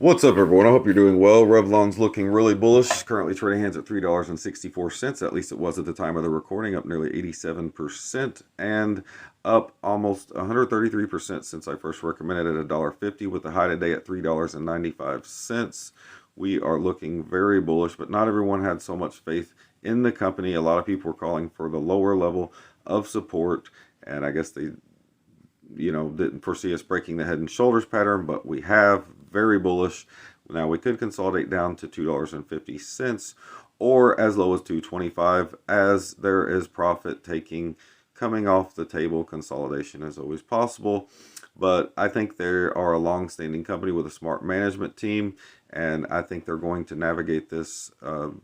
What's up, everyone? I hope you're doing well. Revlon's looking really bullish. Currently trading hands at $3.64. At least it was at the time of the recording, up nearly 87% and up almost 133% since I first recommended it at $1.50, with the high today at $3.95. We are looking very bullish, but not everyone had so much faith in the company. A lot of people were calling for the lower level of support, and I guess they didn't foresee us breaking the head and shoulders pattern, but we have. Very bullish. Now we could consolidate down to $2.50 or as low as $2.25, as there is profit taking coming off the table. Consolidation is always possible, but I think they are a long-standing company with a smart management team, and I think they're going to navigate this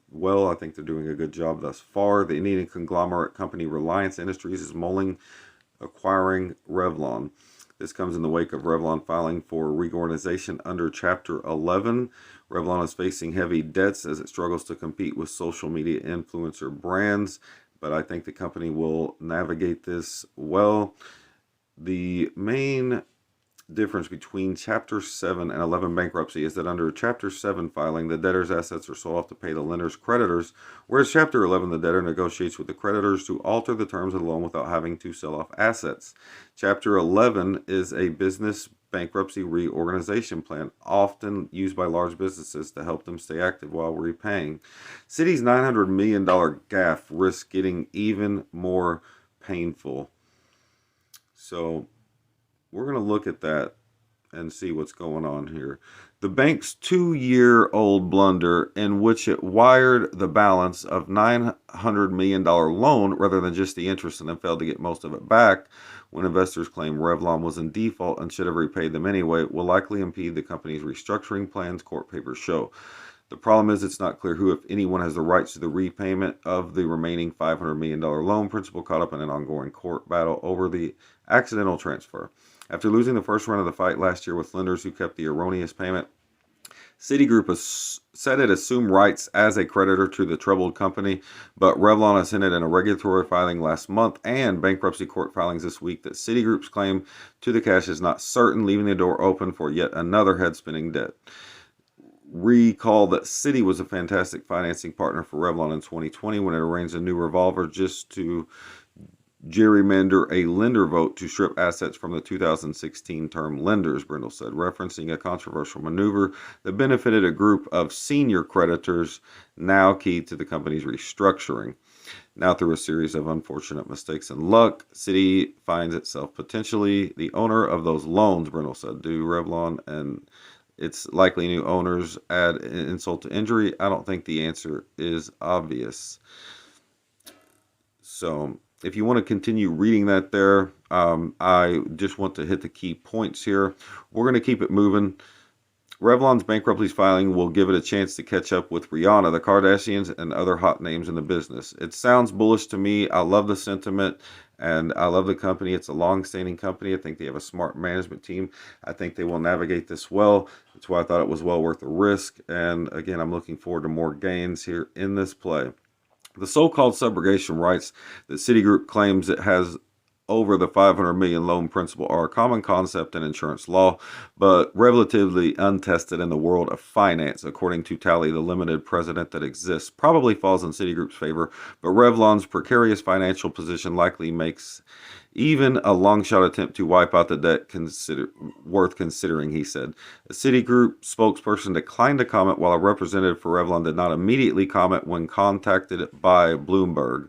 well. I think they're doing a good job thus far. The Indian conglomerate company Reliance Industries is mulling acquiring Revlon. This comes in the wake of Revlon filing for reorganization under Chapter 11. Revlon is facing heavy debts as it struggles to compete with social media influencer brands, but I think the company will navigate this well. The main difference between Chapter 7 and 11 bankruptcy is that under Chapter 7 filing, the debtor's assets are sold off to pay the lender's creditors, whereas Chapter 11, the debtor negotiates with the creditors to alter the terms of the loan without having to sell off assets. Chapter 11 is a business bankruptcy reorganization plan, often used by large businesses to help them stay active while repaying. Citi's $900 million gaffe risks getting even more painful. So we're going to look at that and see what's going on here. The bank's 2-year-old blunder, in which it wired the balance of $900 million loan rather than just the interest, and then failed to get most of it back when investors claim Revlon was in default and should have repaid them anyway, will likely impede the company's restructuring plans, court papers show. The problem is it's not clear who, if anyone, has the rights to the repayment of the remaining $500 million loan principal, caught up in an ongoing court battle over the accidental transfer. After losing the first round of the fight last year with lenders who kept the erroneous payment, Citigroup has said it assumed rights as a creditor to the troubled company, but Revlon has hinted in a regulatory filing last month and bankruptcy court filings this week that Citigroup's claim to the cash is not certain, leaving the door open for yet another head-spinning debt. Recall that Citi was a fantastic financing partner for Revlon in 2020 when it arranged a new revolver just to gerrymander a lender vote to strip assets from the 2016 term lenders, Brindle said, referencing a controversial maneuver that benefited a group of senior creditors now key to the company's restructuring. Now, through a series of unfortunate mistakes and luck, Citi finds itself potentially the owner of those loans, Brindle said. Do Revlon and its likely new owners add insult to injury? I don't think the answer is obvious. So if you want to continue reading that there, I just want to hit the key points here. We're going to keep it moving. Revlon's bankruptcy filing will give it a chance to catch up with Rihanna, the Kardashians, and other hot names in the business. It sounds bullish to me. I love the sentiment, and I love the company. It's a long-standing company. I think they have a smart management team. I think they will navigate this well. That's why I thought it was well worth the risk. And again, I'm looking forward to more gains here in this play. The so-called subrogation rights that Citigroup claims it has over the $500 million loan principal are a common concept in insurance law, but relatively untested in the world of finance. According to Tally, the limited precedent that exists probably falls in Citigroup's favor, but Revlon's precarious financial position likely makes even a long-shot attempt to wipe out the debt worth considering, he said. A Citigroup spokesperson declined to comment, while a representative for Revlon did not immediately comment when contacted by Bloomberg.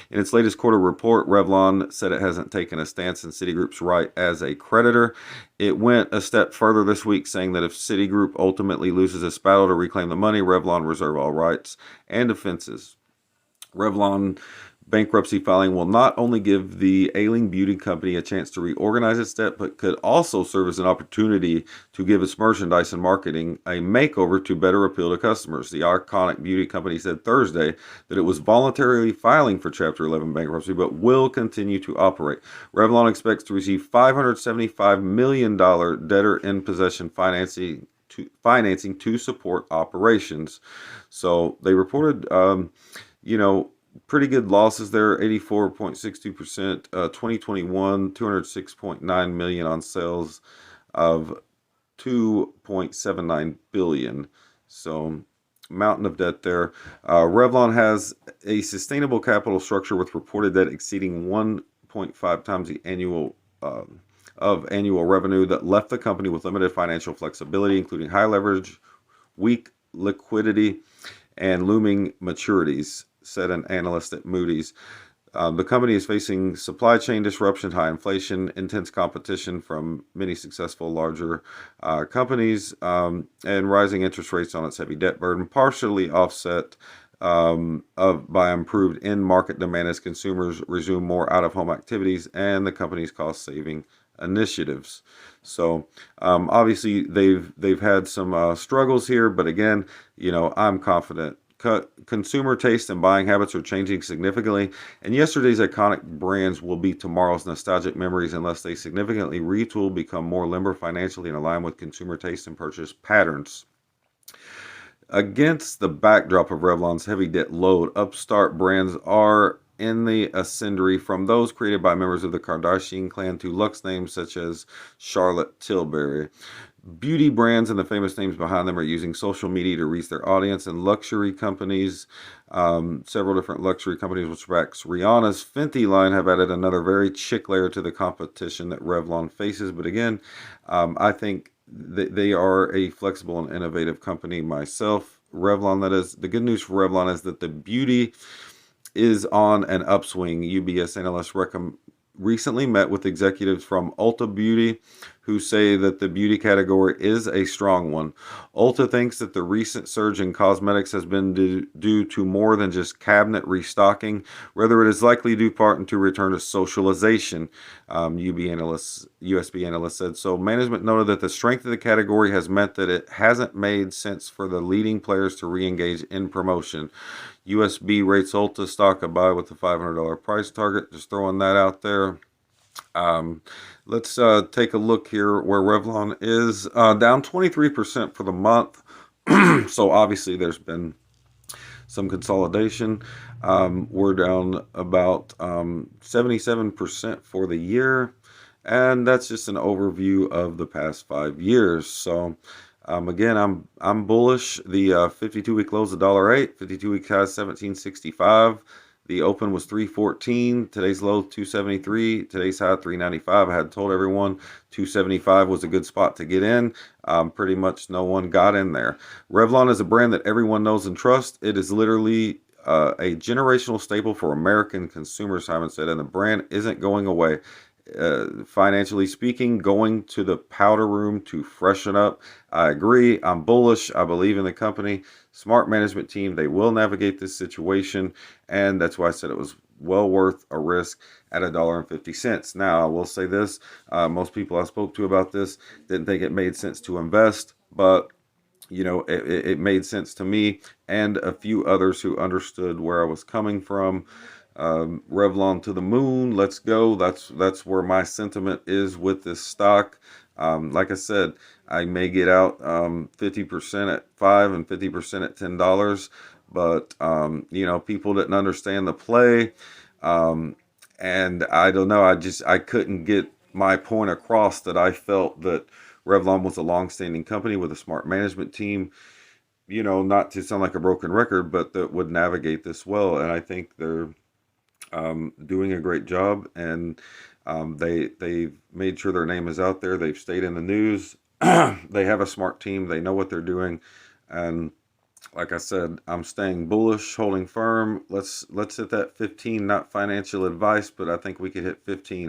In its latest quarter report, Revlon said it hasn't taken a stance in Citigroup's right as a creditor. It went a step further this week, saying that if Citigroup ultimately loses this battle to reclaim the money, Revlon reserve all rights and defenses. Revlon bankruptcy filing will not only give the ailing beauty company a chance to reorganize its debt, but could also serve as an opportunity to give its merchandise and marketing a makeover to better appeal to customers. The iconic beauty company said Thursday that it was voluntarily filing for Chapter 11 bankruptcy, but will continue to operate. Revlon expects to receive $575 million debtor in possession financing to support operations. So they reported, pretty good losses there, 84.62%. 2021, $206.9 million on sales of 2.79 billion. So mountain of debt there. Revlon has a sustainable capital structure with reported debt exceeding 1.5 times the annual revenue that left the company with limited financial flexibility, including high leverage, weak liquidity, and looming maturities, said an analyst at Moody's. The company is facing supply chain disruption, high inflation, intense competition from many successful larger companies, and rising interest rates on its heavy debt burden, partially offset by improved in-market demand as consumers resume more out-of-home activities and the company's cost-saving initiatives. So obviously they've had some struggles here, but again, I'm confident. Consumer taste and buying habits are changing significantly, and yesterday's iconic brands will be tomorrow's nostalgic memories unless they significantly retool, become more limber financially, and align with consumer taste and purchase patterns. Against the backdrop of Revlon's heavy debt load, upstart brands are in the ascendancy, from those created by members of the Kardashian clan to luxe names such as Charlotte Tilbury. Beauty brands and the famous names behind them are using social media to reach their audience, and luxury companies, several different luxury companies, which backs Rihanna's Fenty line, have added another very chic layer to the competition that Revlon faces. But again, I think they are a flexible and innovative company myself. Revlon, that is, the good news for Revlon is that the beauty is on an upswing. UBS analysts recently met with executives from Ulta Beauty who say that the beauty category is a strong one. Ulta thinks that the recent surge in cosmetics has been due to more than just cabinet restocking. Rather, it is likely due part to return to socialization, USB analyst said. So management noted that the strength of the category has meant that it hasn't made sense for the leading players to re-engage in promotion. USB rates Ulta stock a buy with a $500 price target. Just throwing that out there. Let's take a look here where Revlon is down 23% for the month. So obviously there's been some consolidation. We're down about 77% for the year, and that's just an overview of the past 5 years. So again, I'm bullish. The 52-week low is $1.08. 52-week high is $17.65. The open was $3.14. Today's low $2.73. Today's high $3.95. I had told everyone $2.75 was a good spot to get in. Pretty much no one got in there. Revlon is a brand that everyone knows and trusts. It is literally a generational staple for American consumers, Simon said, and the brand isn't going away. Financially speaking, going to the powder room to freshen up. I agree. I'm bullish. I believe in the company. Smart management team. They will navigate this situation, and that's why I said it was well worth a risk at $1.50. Now, I will say this. Most people I spoke to about this didn't think it made sense to invest, but it made sense to me and a few others who understood where I was coming from. Revlon to the moon. Let's go. That's where my sentiment is with this stock. Like I said, I may get out 50% at $5 and 50% at $10, but people didn't understand the play, and I don't know. I couldn't get my point across that I felt that Revlon was a long-standing company with a smart management team. Not to sound like a broken record, but that would navigate this well, and I think they're doing a great job, and they've made sure their name is out there. They've stayed in the news. They have a smart team. They know what they're doing, and like I said, I'm staying bullish, holding firm. Let's hit that 15. Not financial advice, but I think we could hit 15.